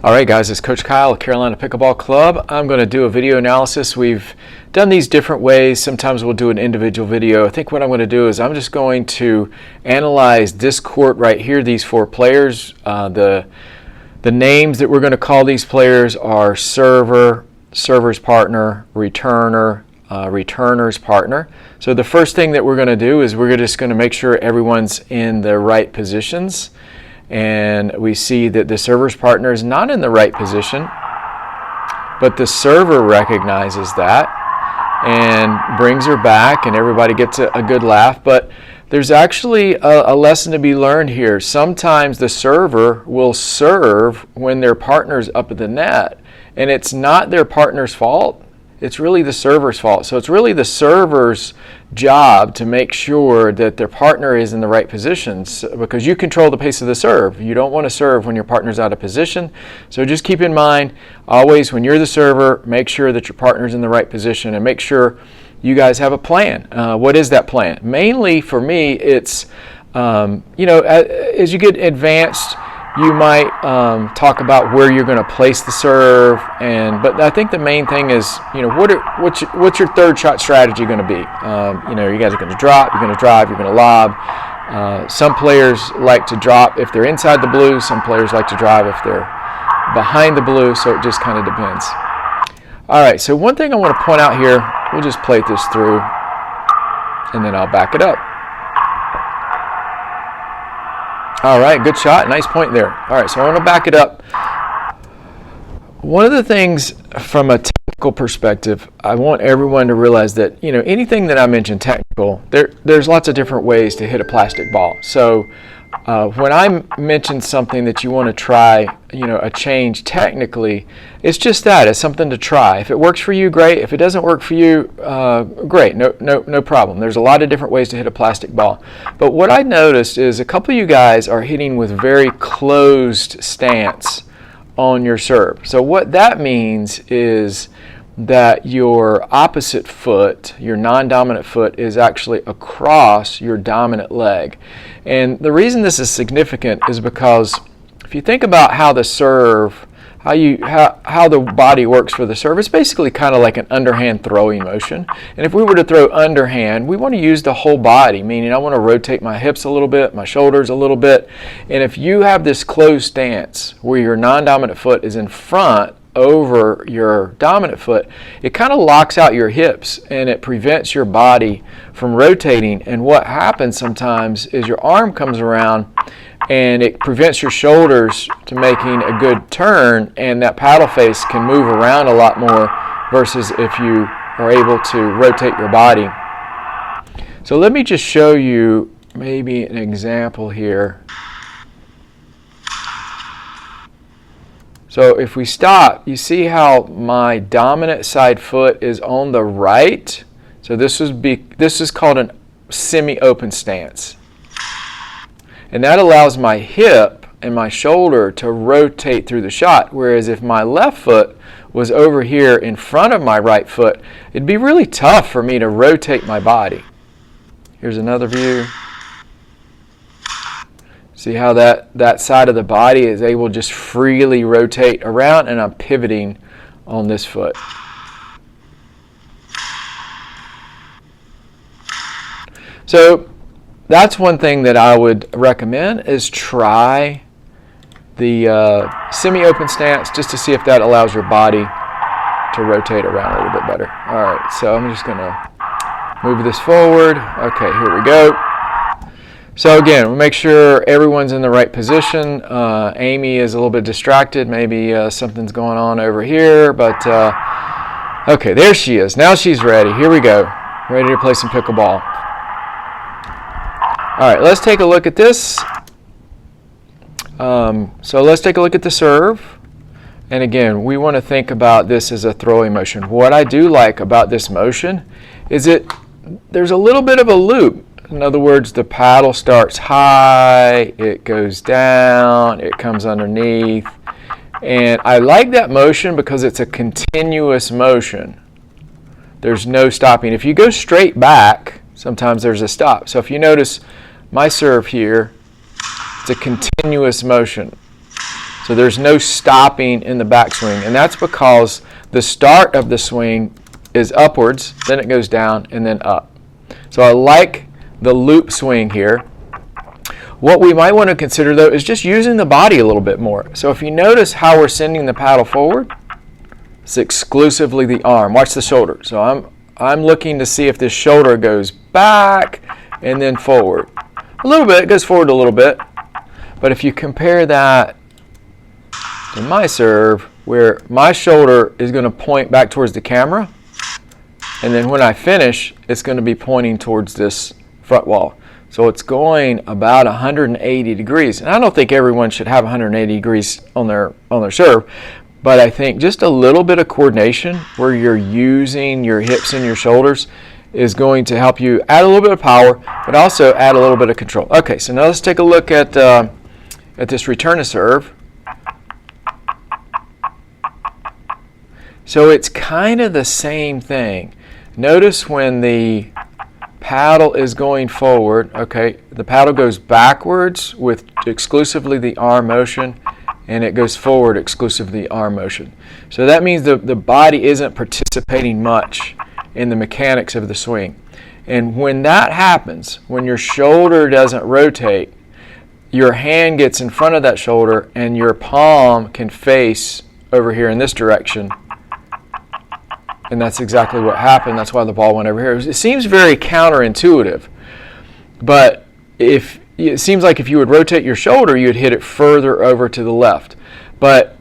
All right, guys, it's Coach Kyle of Carolina Pickleball Club. I'm going to do a video analysis. We've done these different ways. Sometimes we'll do an individual video. I think what I'm going to do is I'm just going to analyze this court right here, these four players. The names that we're going to call these players are server, server's partner, returner, returner's partner. So the first thing that we're going to do is we're just going to make sure everyone's in the right positions. And we see that the server's partner is not in the right position, but the server recognizes that and brings her back, and everybody gets a good laugh. But there's actually a lesson to be learned here. Sometimes the server will serve when their partner's up at the net, and it's not their partner's fault. It's really the server's fault. So it's really the server's job to make sure that their partner is in the right positions, because you control the pace of the serve. You don't want to serve when your partner's out of position. So just keep in mind, always when you're the server, make sure that your partner's in the right position and make sure you guys have a plan. What is that plan? Mainly for me, it's, as you get advanced, you might talk about where you're going to place the serve, but I think the main thing is, what's your third shot strategy going to be? You guys are going to drop, you're going to drive, you're going to lob. Some players like to drop if they're inside the blue. Some players like to drive if they're behind the blue. So it just kind of depends. All right. So one thing I want to point out here, we'll just play this through, and then I'll back it up. All right, good shot. Nice point there. All right, so I want to back it up. One of the things from a technical perspective, I want everyone to realize that, anything that I mention technical, there's lots of different ways to hit a plastic ball. So when I mention something that you want to try, a change technically, it's just that. It's something to try. If it works for you, great. If it doesn't work for you, great. No problem. There's a lot of different ways to hit a plastic ball. But what I noticed is a couple of you guys are hitting with very closed stance on your serve. So what that means is that your opposite foot, your non-dominant foot, is actually across your dominant leg. And the reason this is significant is because if you think about how the serve, how the body works for the serve, it's basically kind of like an underhand throwing motion. And if we were to throw underhand, we want to use the whole body, meaning I want to rotate my hips a little bit, my shoulders a little bit. And if you have this closed stance where your non-dominant foot is in front over your dominant foot, it kind of locks out your hips and it prevents your body from rotating. And what happens sometimes is your arm comes around and it prevents your shoulders to making a good turn, and that paddle face can move around a lot more versus if you are able to rotate your body. So let me just show you maybe an example here. So if we stop, you see how my dominant side foot is on the right. So this is called a semi-open stance. And that allows my hip and my shoulder to rotate through the shot. Whereas if my left foot was over here in front of my right foot, it'd be really tough for me to rotate my body. Here's another view. See how that side of the body is able to just freely rotate around, and I'm pivoting on this foot. So that's one thing that I would recommend, is try the semi-open stance just to see if that allows your body to rotate around a little bit better. All right, so I'm just going to move this forward. Okay, here we go. So again, we'll make sure everyone's in the right position. Amy is a little bit distracted. Maybe something's going on over here, but okay, there she is. Now she's ready. Here we go. Ready to play some pickleball. All right, let's take a look at this. So let's take a look at the serve. And again, we want to think about this as a throwing motion. What I do like about this motion is there's a little bit of a loop. In other words, the paddle starts high, it goes down, it comes underneath. And I like that motion because it's a continuous motion. There's no stopping. If you go straight back, sometimes there's a stop. So if you notice my serve here, it's a continuous motion. So there's no stopping in the backswing, and that's because the start of the swing is upwards, then it goes down, and then up. So I like the loop swing here. What we might want to consider, though, is just using the body a little bit more. So if you notice how we're sending the paddle forward, it's exclusively the arm. Watch the shoulder. So I'm looking to see if this shoulder goes back and then forward. A little bit, it goes forward a little bit. But if you compare that to my serve, where my shoulder is going to point back towards the camera, and then when I finish, it's going to be pointing towards this front wall. So it's going about 180 degrees. And I don't think everyone should have 180 degrees on their serve, but I think just a little bit of coordination where you're using your hips and your shoulders is going to help you add a little bit of power, but also add a little bit of control. Okay, so now let's take a look at this return to serve. So it's kind of the same thing. Notice when the paddle is going forward, okay, the paddle goes backwards with exclusively the arm motion, and it goes forward exclusively the arm motion. So that means the body isn't participating much in the mechanics of the swing. And when that happens, when your shoulder doesn't rotate, your hand gets in front of that shoulder and your palm can face over here in this direction. And that's exactly what happened. That's why the ball went over here. It seems very counterintuitive, but it seems like if you would rotate your shoulder, you'd hit it further over to the left. But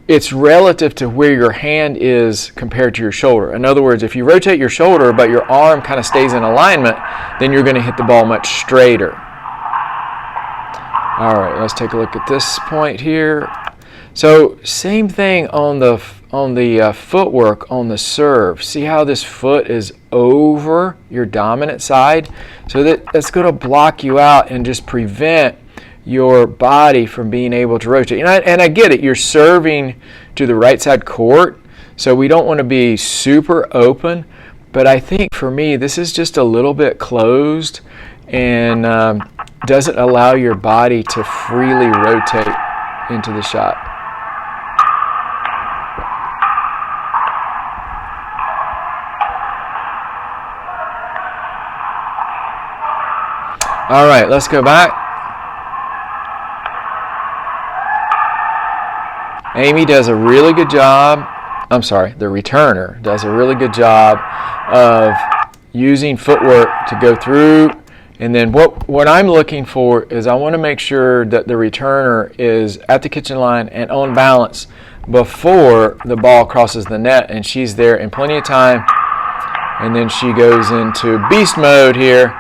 it's relative to where your hand is compared to your shoulder. In other words, if you rotate your shoulder, but your arm kind of stays in alignment, then you're going to hit the ball much straighter. All right, let's take a look at this point here. So same thing on the footwork on the serve. See how this foot is over your dominant side? So that's going to block you out and just prevent your body from being able to rotate. And I get it, you're serving to the right side court, so we don't want to be super open, but I think for me this is just a little bit closed and doesn't allow your body to freely rotate into the shot. All right, let's go back. Amy does a really good job. I'm sorry, the returner does a really good job of using footwork to go through. And then what I'm looking for is I want to make sure that the returner is at the kitchen line and on balance before the ball crosses the net, and she's there in plenty of time. And then she goes into beast mode here.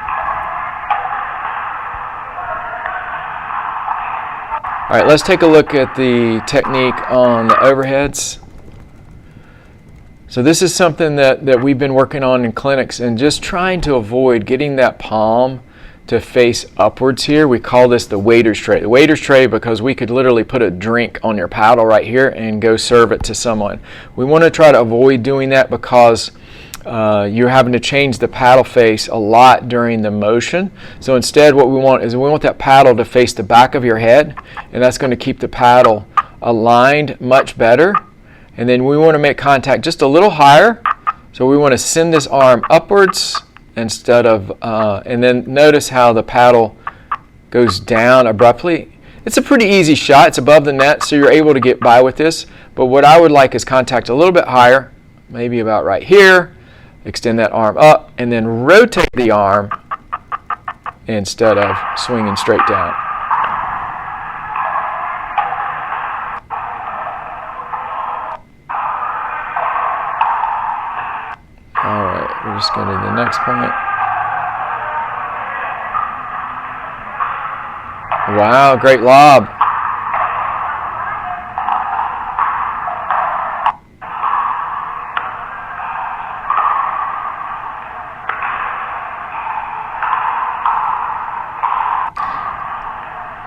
All right, let's take a look at the technique on the overheads. So this is something that we've been working on in clinics and just trying to avoid getting that palm to face upwards here. We call this the waiter's tray. The waiter's tray because we could literally put a drink on your paddle right here and go serve it to someone. We want to try to avoid doing that because you're having to change the paddle face a lot during the motion. So instead what we want is we want that paddle to face the back of your head, and that's going to keep the paddle aligned much better. And then we want to make contact just a little higher. So we want to send this arm upwards instead of, and then notice how the paddle goes down abruptly. It's a pretty easy shot. It's above the net, so you're able to get by with this. But what I would like is contact a little bit higher, maybe about right here. Extend that arm up and then rotate the arm instead of swinging straight down. All right, we're just going to the next point. Wow, great lob.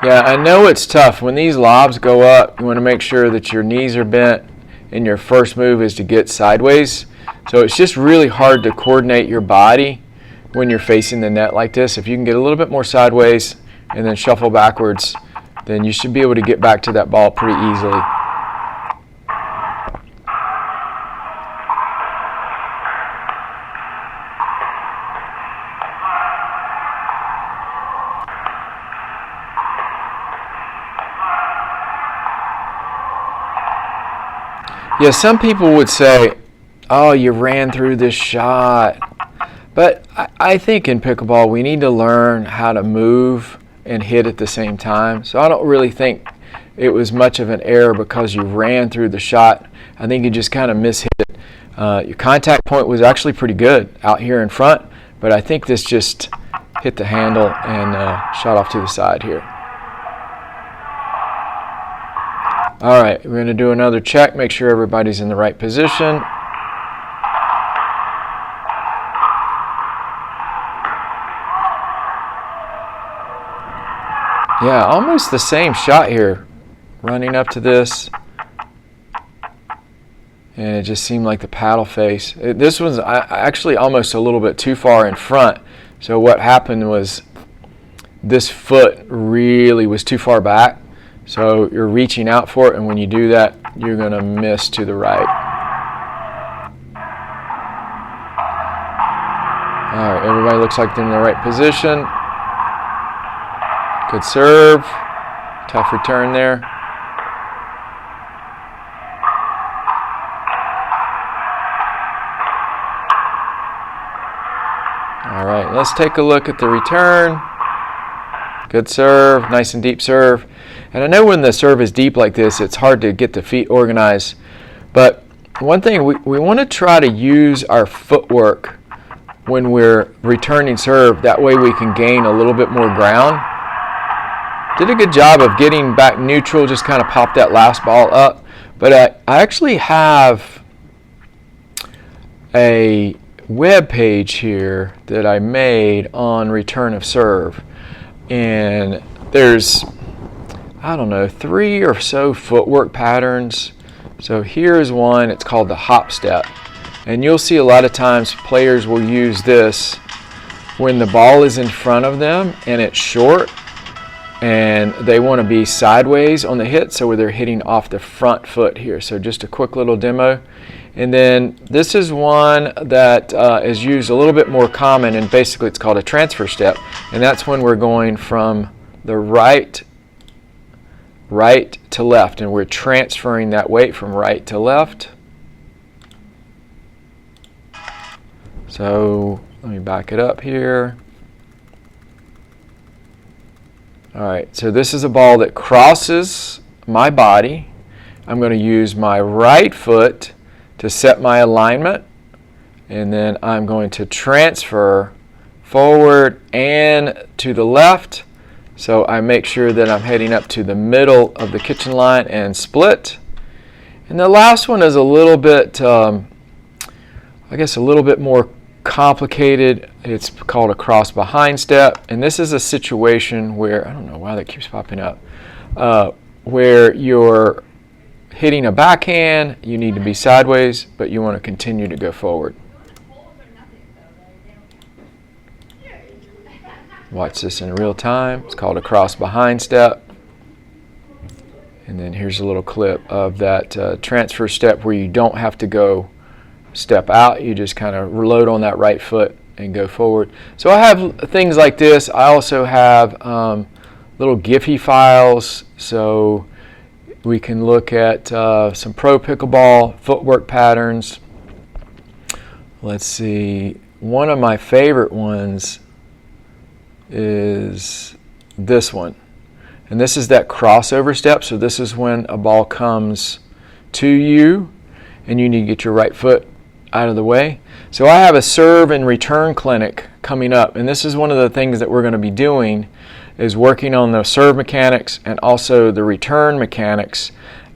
Yeah, I know it's tough. When these lobs go up, you want to make sure that your knees are bent and your first move is to get sideways. So it's just really hard to coordinate your body when you're facing the net like this. If you can get a little bit more sideways and then shuffle backwards, then you should be able to get back to that ball pretty easily. Yeah, some people would say, oh, you ran through this shot. But I think in pickleball we need to learn how to move and hit at the same time. So I don't really think it was much of an error because you ran through the shot. I think you just kind of mishit it. Your contact point was actually pretty good out here in front, but I think this just hit the handle and shot off to the side here. All right, we're going to do another check, make sure everybody's in the right position. Yeah, almost the same shot here, running up to this, and it just seemed like the paddle face. This was actually almost a little bit too far in front, so what happened was this foot really was too far back. So you're reaching out for it, and when you do that, you're going to miss to the right. All right, everybody looks like they're in the right position. Good serve. Tough return there. All right, let's take a look at the return. Good serve, nice and deep serve. And I know when the serve is deep like this, it's hard to get the feet organized. But one thing, we want to try to use our footwork when we're returning serve. That way we can gain a little bit more ground. Did a good job of getting back neutral, just kind of popped that last ball up. But I actually have a web page here that I made on return of serve. And there's, I don't know, 3 or so footwork patterns. So here's one, it's called the hop step. And you'll see a lot of times players will use this when the ball is in front of them and it's short and they want to be sideways on the hit, so where they're hitting off the front foot here. So just a quick little demo. And then this is one that is used a little bit more common, and basically it's called a transfer step. And that's when we're going from the right to left, and we're transferring that weight from right to left. So let me back it up here. All right, so this is a ball that crosses my body. I'm going to use my right foot to set my alignment, and then I'm going to transfer forward and to the left, so I make sure that I'm heading up to the middle of the kitchen line and split. And the last one is a little bit, I guess a little bit more complicated. It's called a cross behind step, and this is a situation where, I don't know why that keeps popping up, where you're hitting a backhand, you need to be sideways, but you want to continue to go forward. Watch this in real time. It's called a cross behind step. And then here's a little clip of that transfer step where you don't have to go step out. You just kind of reload on that right foot and go forward. So I have things like this. I also have little Giphy files, so we can look at some pro pickleball footwork patterns. Let's see. One of my favorite ones is this one. And this is that crossover step. So this is when a ball comes to you and you need to get your right foot out of the way. So I have a serve and return clinic coming up. And this is one of the things that we're going to be doing, is working on the serve mechanics and also the return mechanics,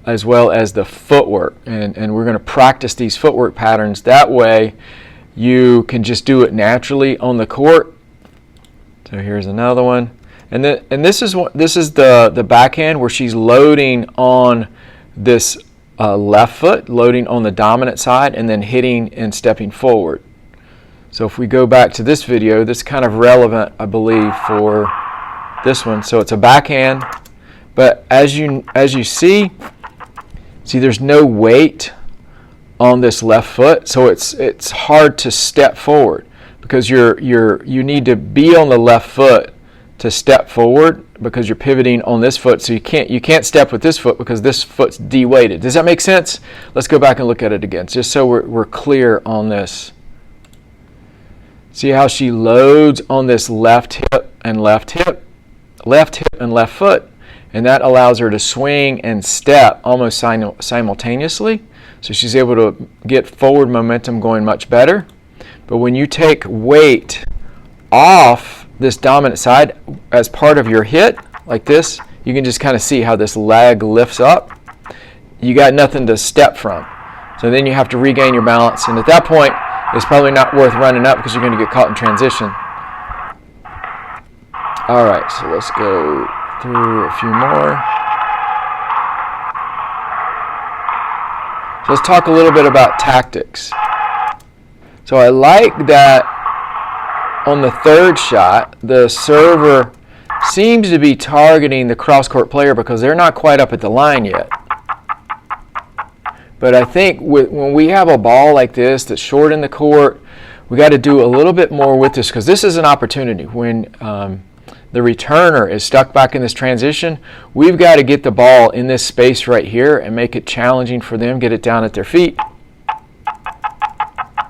as well as the footwork. And we're going to practice these footwork patterns. That way you can just do it naturally on the court. So here's another one. And this is the backhand where she's loading on this left foot, loading on the dominant side, and then hitting and stepping forward. So if we go back to this video, this is kind of relevant, I believe, for this one. So it's a backhand, But as you see there's no weight on this left foot, so it's hard to step forward because you need to be on the left foot to step forward because you're pivoting on this foot. So you can't step with this foot because this foot's de-weighted. Does that make sense? Let's go back and look at it again, just so we're clear on this. See how she loads on this left hip and left hip, left hip and left foot, and that allows her to swing and step almost simultaneously. So she's able to get forward momentum going much better. But when you take weight off this dominant side as part of your hit, like this, you can just kind of see how this leg lifts up. You got nothing to step from. So then you have to regain your balance. And at that point, it's probably not worth running up because you're going to get caught in transition. All right, so let's go through a few more. So let's talk a little bit about tactics. So I like that on the third shot, the server seems to be targeting the cross-court player because they're not quite up at the line yet. But I think when we have a ball like this that's short in the court, we got to do a little bit more with this because this is an opportunity. When the returner is stuck back in this transition, we've got to get the ball in this space right here and make it challenging for them, get it down at their feet.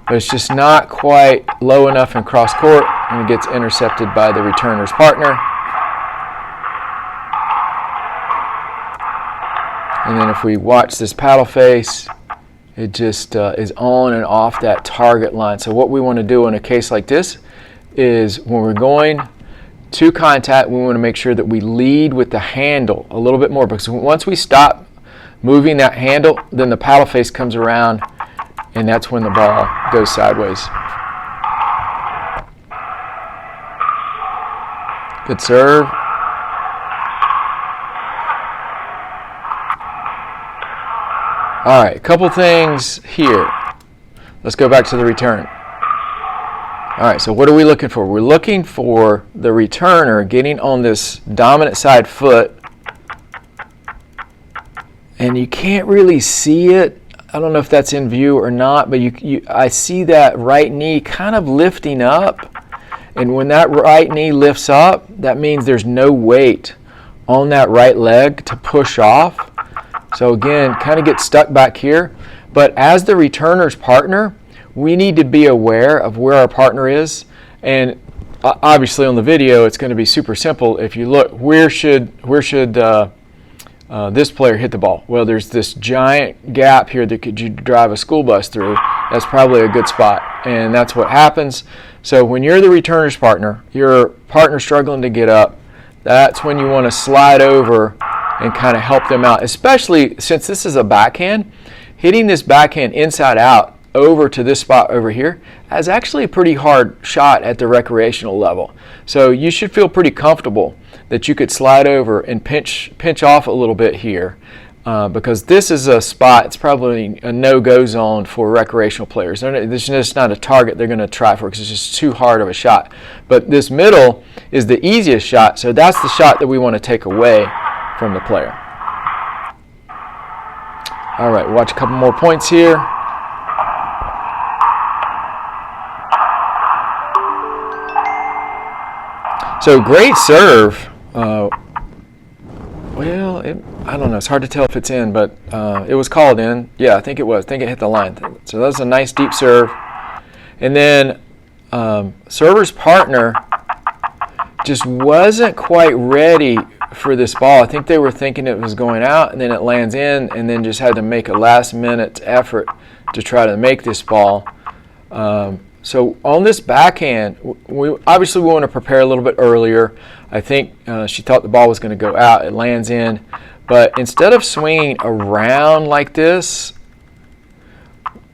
But it's just not quite low enough in cross court, and it gets intercepted by the returner's partner. And then if we watch this paddle face, it just is on and off that target line. So what we want to do in a case like this is when we're going to contact, we want to make sure that we lead with the handle a little bit more, because once we stop moving that handle, then the paddle face comes around, and that's when the ball goes sideways. Good serve. All right, a couple things here. Let's go back to the return. All right, so what are we looking for? We're looking for the returner getting on this dominant side foot, and you can't really see it. I don't know if that's in view or not, but I see that right knee kind of lifting up, and when that right knee lifts up, that means there's no weight on that right leg to push off. So again, kind of get stuck back here. But as the returner's partner, we need to be aware of where our partner is. And obviously on the video, it's going to be super simple. If you look, where should this player hit the ball? Well, there's this giant gap here that could you drive a school bus through. That's probably a good spot, and that's what happens. So when you're the returner's partner, your partner struggling to get up, that's when you want to slide over and kind of help them out, especially since this is a backhand. Hitting this backhand inside out over to this spot over here is actually a pretty hard shot at the recreational level. So you should feel pretty comfortable that you could slide over and pinch off a little bit here, because this is a spot, it's probably a no-go zone for recreational players. This is just not a target they're going to try for because it's just too hard of a shot. But this middle is the easiest shot, so that's the shot that we want to take away from the player. All right, watch a couple more points here. So great serve. Well, I don't know. It's hard to tell if it's in, but it was called in. Yeah, I think it was. I think it hit the line. So that was a nice deep serve. And then server's partner just wasn't quite ready for this ball. I think they were thinking it was going out, and then it lands in, and then just had to make a last-minute effort to try to make this ball. So on this backhand, we want to prepare a little bit earlier. I think she thought the ball was going to go out. It lands in. But instead of swinging around like this,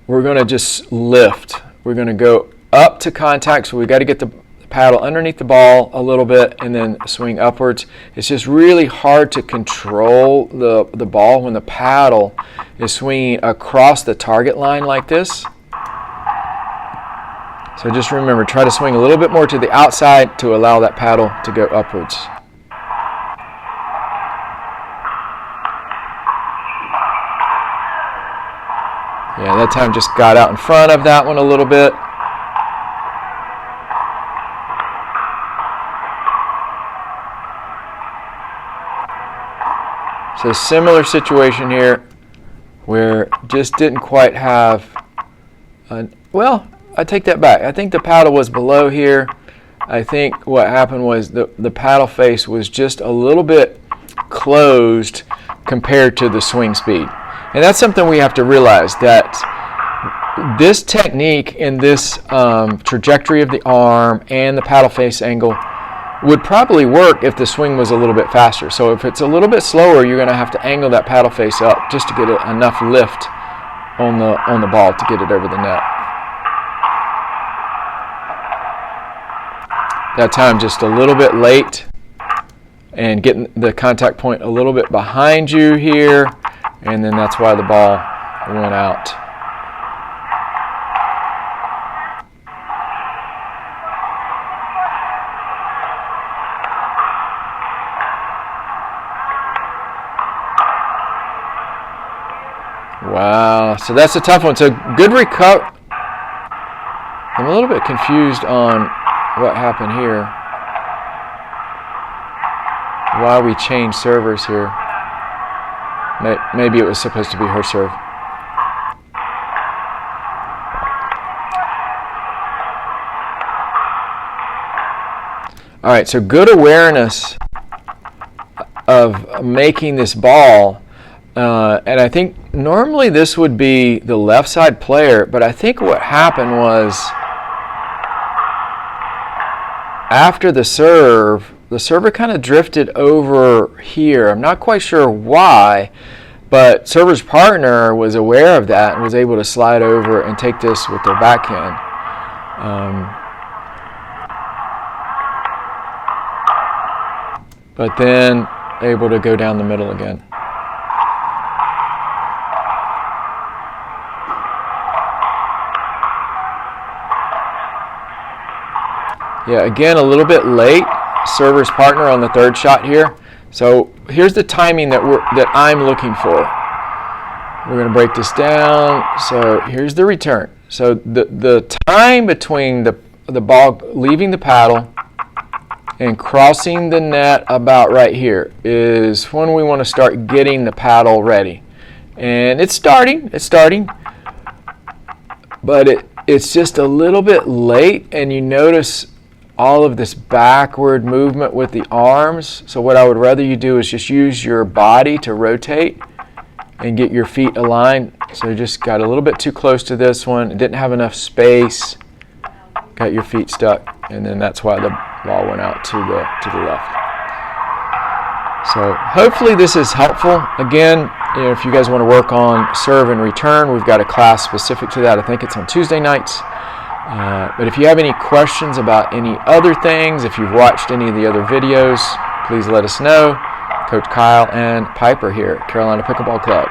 we're going to just lift. We're going to go up to contact, so we've got to get the paddle underneath the ball a little bit and then swing upwards. It's just really hard to control the ball when the paddle is swinging across the target line like this. So just remember, try to swing a little bit more to the outside to allow that paddle to go upwards. Yeah, that time just got out in front of that one a little bit. So similar situation here where just didn't quite have, well, I take that back. I think the paddle was below here. I think what happened was the paddle face was just a little bit closed compared to the swing speed. And that's something we have to realize, that this technique in this trajectory of the arm and the paddle face angle would probably work if the swing was a little bit faster. So if it's a little bit slower, you're going to have to angle that paddle face up just to get enough lift on the ball to get it over the net. That time just a little bit late and getting the contact point a little bit behind you here, and then that's why the ball went out. Wow, so that's a tough one. So good recover. I'm a little bit confused on what happened here. Why we changed servers here. Maybe it was supposed to be her serve. All right, so good awareness of making this ball. And I think normally this would be the left side player, but I think what happened was after the server kind of drifted over here. I'm not quite sure why, but server's partner was aware of that and was able to slide over and take this with their backhand. But then able to go down the middle again. Yeah, again, a little bit late. Server's partner on the third shot here. So here's the timing that I'm looking for. We're going to break this down. So here's the return. So the time between the ball leaving the paddle and crossing the net about right here is when we want to start getting the paddle ready. And it's starting, but it's just a little bit late, and you notice all of this backward movement with the arms. So what I would rather you do is just use your body to rotate and get your feet aligned. So you just got a little bit too close to this one. It didn't have enough space. Got your feet stuck, and then that's why the ball went out to the left. So hopefully this is helpful. Again, if you guys want to work on serve and return, we've got a class specific to that. I think it's on Tuesday nights. But if you have any questions about any other things, if you've watched any of the other videos, please let us know. Coach Kyle and Piper here at Carolina Pickleball Club.